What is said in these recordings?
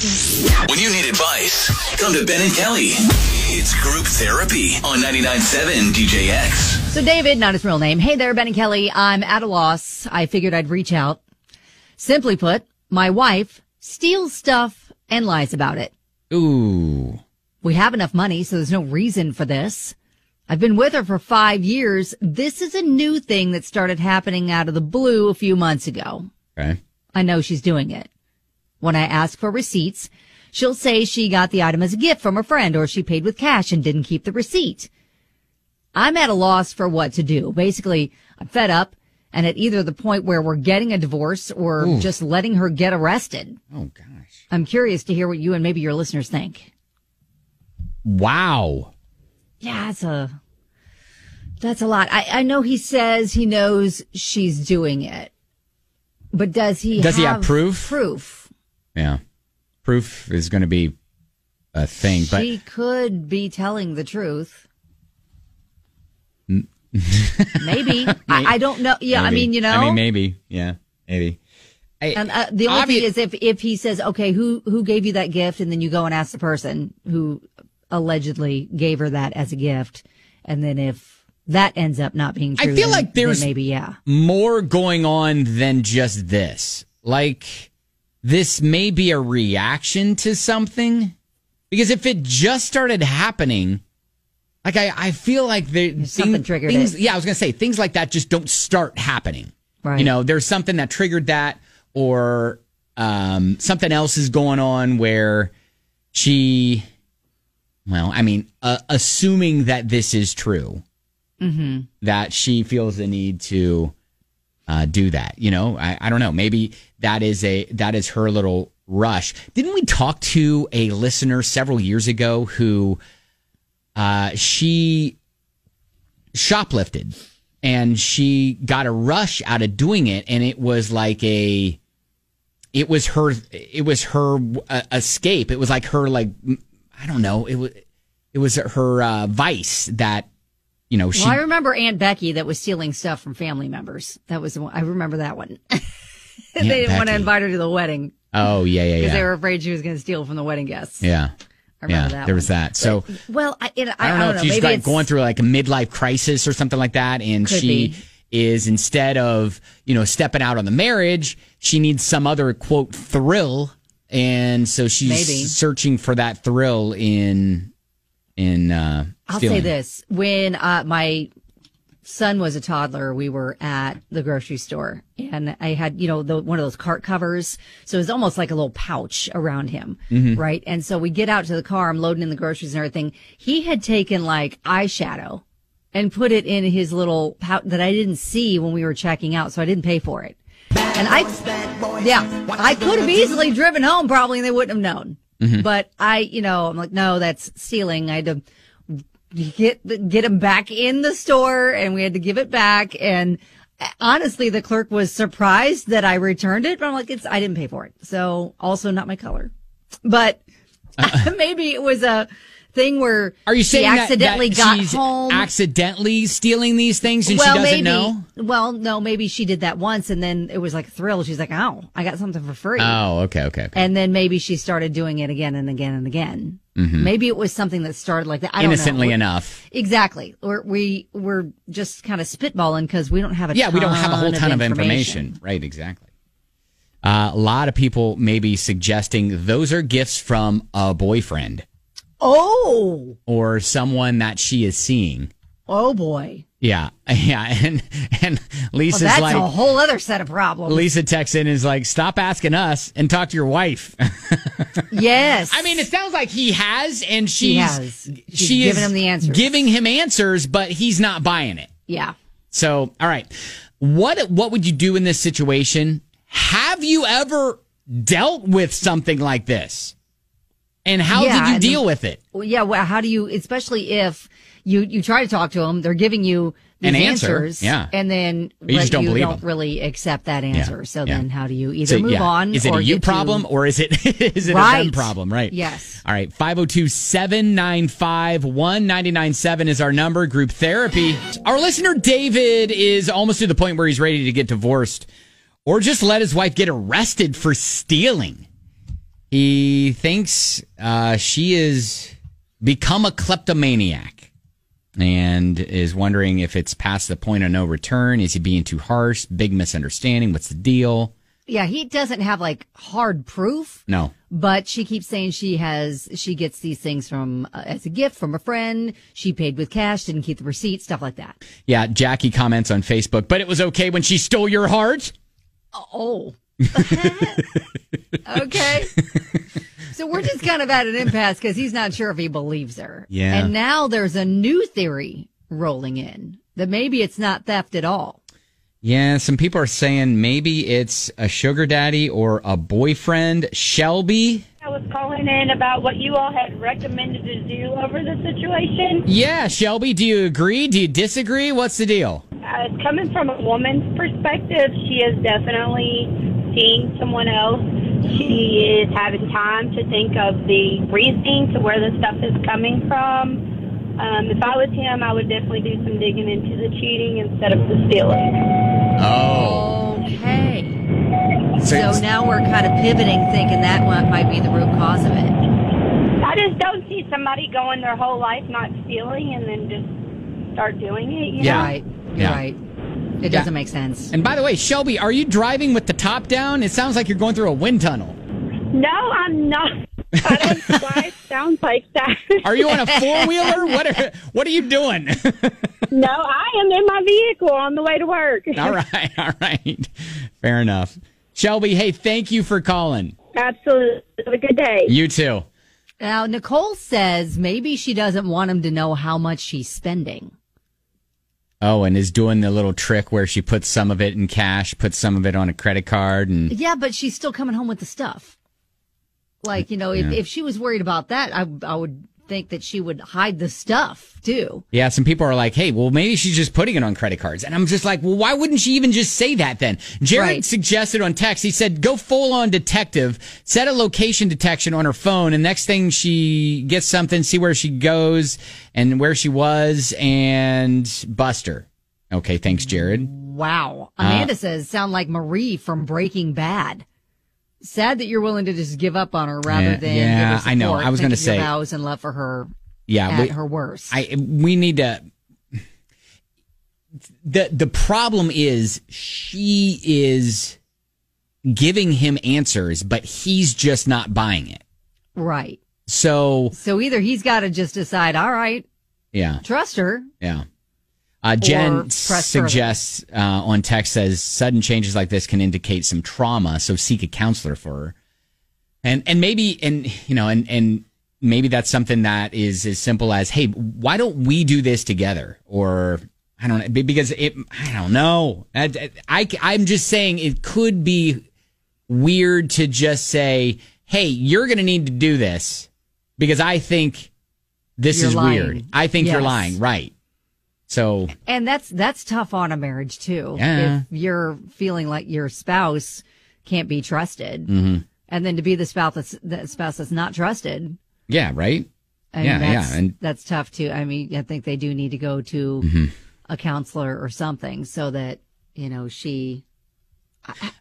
When you need advice, come to Ben and Kelly. It's Group Therapy on 99.7 DJX. So David, not his real name. Hey there, Ben and Kelly. I'm at a loss. I figured I'd reach out. Simply put, my wife steals stuff and lies about it. Ooh. We have enough money, so there's no reason for this. I've been with her for 5 years. This is a new thing that started happening out of the blue a few months ago. Okay. I know she's doing it. When I ask for receipts, she'll say she got the item as a gift from a friend or she paid with cash and didn't keep the receipt. I'm at a loss for what to do. Basically, I'm fed up and at either the point where we're getting a divorce or just letting her get arrested. Oh, gosh. I'm curious to hear what you and maybe your listeners think. Wow. Yeah, that's a lot. I know he says he knows she's doing it, but does he have proof? Proof. Yeah. Proof is going to be a thing, but she could be telling the truth. Maybe. I don't know. Yeah, maybe. I mean, you know. Maybe. Yeah, maybe. And the only thing is if he says, okay, who gave you that gift? And then you go and ask the person who allegedly gave her that as a gift. And then if that ends up not being true, I feel like there's maybe, more going on than just this. Like, this may be a reaction to something. Because if it just started happening, like, I feel like something triggered it. Yeah, I was going to say, things like that just don't start happening. Right. You know, there's something that triggered that, or something else is going on where she, well, I mean, assuming that this is true, that she feels the need to do that. You know, I don't know. Maybe that is her little rush. Didn't we talk to a listener several years ago who she shoplifted and she got a rush out of doing it, and it was like it was her escape. It was like her, like, I don't know. It was her vice that, you know, I remember Aunt Becky that was stealing stuff from family members. That was the one. I remember that one. They didn't want to invite her to the wedding. Oh, yeah. Because they were afraid she was going to steal from the wedding guests. Yeah. I remember that. There was that. So, well, I don't know if she's maybe going through like a midlife crisis or something like that, and she is, instead of, you know, stepping out on the marriage, she needs some other, quote, thrill, and so she's searching for that thrill in I'll say this. When my son was a toddler, we were at the grocery store, and I had, you know, one of those cart covers. So it was almost like a little pouch around him, right? And so we get out to the car, I'm loading in the groceries and everything. He had taken like eyeshadow and put it in his little pouch that I didn't see when we were checking out, so I didn't pay for it. And I could have easily driven home probably, and they wouldn't have known. But I'm like, no, that's stealing. I had to get him back in the store, and we had to give it back. And honestly, the clerk was surprised that I returned it. But I'm like, I didn't pay for it. So also not my color. But maybe it was a thing where she accidentally got home. Accidentally stealing these things and she doesn't know? Well, no, maybe she did that once and then it was like a thrill. She's like, oh, I got something for free. Oh, okay. And then maybe she started doing it again and again and again. Maybe it was something that started like that. I don't know. Innocently enough. Exactly. We're just kind of spitballing because we don't have we don't have a whole ton of information. Right, exactly. A lot of people may be suggesting those are gifts from a boyfriend. Oh. Or someone that she is seeing. Oh, boy. Yeah. And Lisa's that's a whole other set of problems. Lisa texts in and is like, stop asking us and talk to your wife. Yes. I mean, it sounds like he has, and she's giving him the answers. Giving him answers, but he's not buying it. Yeah. So, all right. What would you do in this situation? Have you ever dealt with something like this? And how did you deal with it? Well, well, how do you, especially if you try to talk to them, they're giving you these answers, and then you just don't don't really accept that answer. Yeah. So then how do you either move on? Is it a you problem or is it a them problem? Right. Yes. All right. 502-795-1997 is our number. Group therapy. Our listener David is almost to the point where he's ready to get divorced or just let his wife get arrested for stealing. He thinks she is become a kleptomaniac and is wondering if it's past the point of no return. Is he being too harsh? Big misunderstanding. What's the deal? Yeah, he doesn't have like hard proof. No. But she keeps saying she gets these things from as a gift from a friend. She paid with cash, didn't keep the receipt, stuff like that. Yeah, Jackie comments on Facebook, but it was okay when she stole your heart? Oh. Okay. So we're just kind of at an impasse because he's not sure if he believes her. Yeah. And now there's a new theory rolling in that maybe it's not theft at all. Yeah, some people are saying maybe it's a sugar daddy or a boyfriend. Shelby? I was calling in about what you all had recommended to do over the situation. Yeah, Shelby, do you agree? Do you disagree? What's the deal? Coming from a woman's perspective, she is definitely seeing someone else. She is having time to think of the reasoning to where the stuff is coming from. If I was him, I would definitely do some digging into the cheating instead of the stealing. Oh. Okay. So now we're kind of pivoting, thinking that one might be the root cause of it. I just don't see somebody going their whole life not stealing and then just start doing it. You know? Right. Yeah. Right. It doesn't make sense. And by the way, Shelby, are you driving with the top down? It sounds like you're going through a wind tunnel. No, I'm not. I don't know why it sounds like that. Are you on a four-wheeler? What are you doing? No, I am in my vehicle on the way to work. All right. Fair enough. Shelby, hey, thank you for calling. Absolutely. Have a good day. You too. Now, Nicole says maybe she doesn't want him to know how much she's spending. Oh, and is doing the little trick where she puts some of it in cash, puts some of it on a credit card. Yeah, but she's still coming home with the stuff. Like, if she was worried about that, I would think that she would hide the stuff, too. Yeah, some people are like, hey, well, maybe she's just putting it on credit cards. And I'm just like, well, why wouldn't she even just say that then? Jared suggested on text, he said, go full-on detective, set a location detection on her phone, and next thing she gets something, see where she goes and where she was, and bust her. Okay, thanks, Jared. Wow. Amanda says, sound like Marie from Breaking Bad. Sad that you're willing to just give up on her rather than give her support. I know. I was going to say vows and love for her. Yeah, at her worst. We need to. The problem is she is giving him answers, but he's just not buying it. Right. So either he's got to just decide, all right, trust her. Yeah. Jen suggests on text, says sudden changes like this can indicate some trauma, so seek a counselor for her. And maybe maybe that's something that is as simple as, hey, why don't we do this together? Or I don't know, because I don't know. I'm just saying it could be weird to just say, hey, you're going to need to do this because I think this is weird. I think you're lying. Right. So, and that's tough on a marriage too. Yeah. If you're feeling like your spouse can't be trusted, mm-hmm. and then to be the spouse that's not trusted. Yeah, right. And that's tough too. I mean, I think they do need to go to mm-hmm. a counselor or something so that she.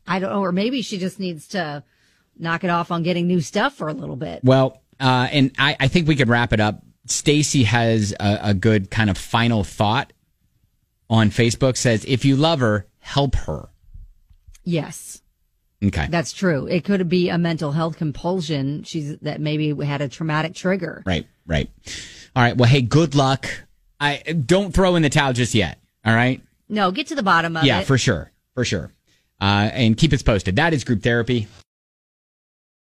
I don't know, or maybe she just needs to knock it off on getting new stuff for a little bit. Well, and I think we could wrap it up. Stacy has a good kind of final thought on Facebook. Says, if you love her, help her. Yes. Okay. That's true. It could be a mental health compulsion. That maybe had a traumatic trigger. Right. All right. Well, hey, good luck. Don't throw in the towel just yet. All right. No, get to the bottom of it. Yeah, for sure. And keep us posted. That is Group Therapy.